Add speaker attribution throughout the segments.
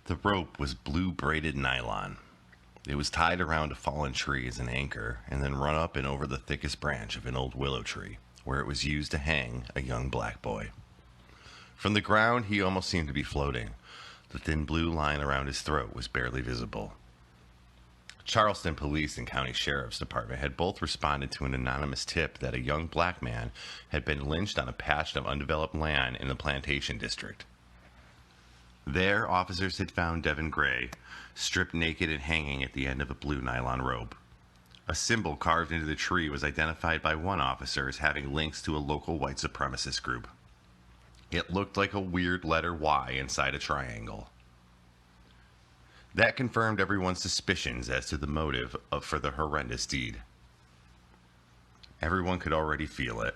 Speaker 1: The rope was blue braided nylon. It was tied around a fallen tree as an anchor and then run up and over the thickest branch of an old willow tree, where it was used to hang a young black boy. From the ground, he almost seemed to be floating. The thin blue line around his throat was barely visible. Charleston Police and County Sheriff's Department had both responded to an anonymous tip that a young black man had been lynched on a patch of undeveloped land in the Plantation District. There, officers had found Devin Gray, stripped naked and hanging at the end of a blue nylon rope. A symbol carved into the tree was identified by one officer as having links to a local white supremacist group. It looked like a weird letter Y inside a triangle. That confirmed everyone's suspicions as to the motive for the horrendous deed. Everyone could already feel it.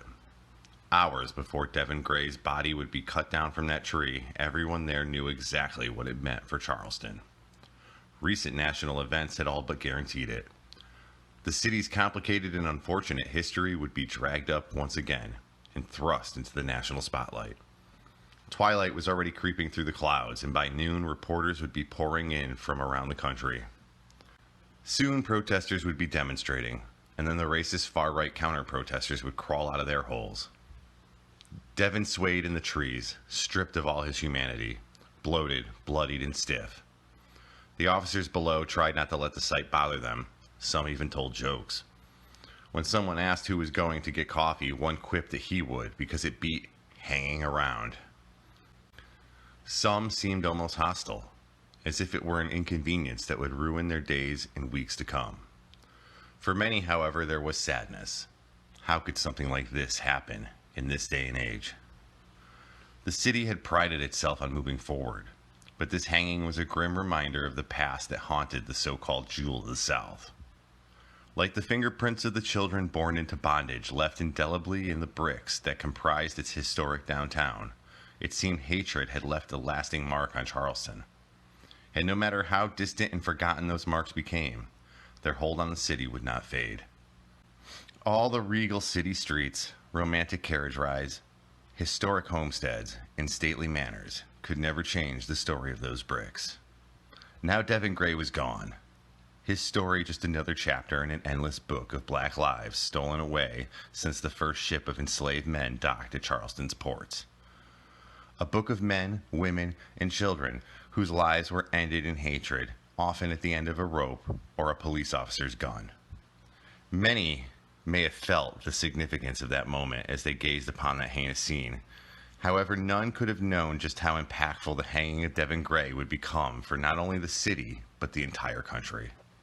Speaker 1: Hours before Devin Gray's body would be cut down from that tree, everyone there knew exactly what it meant for Charleston. Recent national events had all but guaranteed it. The city's complicated and unfortunate history would be dragged up once again and thrust into the national spotlight. Twilight was already creeping through the clouds, and by noon, reporters would be pouring in from around the country. Soon, protesters would be demonstrating, and then the racist far-right counter-protesters would crawl out of their holes. Devin swayed in the trees, stripped of all his humanity, bloated, bloodied, and stiff. The officers below tried not to let the sight bother them. Some even told jokes. When someone asked who was going to get coffee, one quipped that he would because it beat hanging around. Some seemed almost hostile, as if it were an inconvenience that would ruin their days and weeks to come. For many, however, there was sadness. How could something like this happen in this day and age? The city had prided itself on moving forward, but this hanging was a grim reminder of the past that haunted the so-called Jewel of the South. Like the fingerprints of the children born into bondage left indelibly in the bricks that comprised its historic downtown, it seemed hatred had left a lasting mark on Charleston. And no matter how distant and forgotten those marks became, their hold on the city would not fade. All the regal city streets, romantic carriage rides, historic homesteads, and stately manors could never change the story of those bricks. Now Devin Gray was gone. His story just another chapter in an endless book of black lives stolen away since the first ship of enslaved men docked at Charleston's ports. A book of men, women, and children whose lives were ended in hatred, often at the end of a rope or a police officer's gun. Many may have felt the significance of that moment as they gazed upon that heinous scene. However, none could have known just how impactful the hanging of Devin Gray would become for not only the city, but the entire country.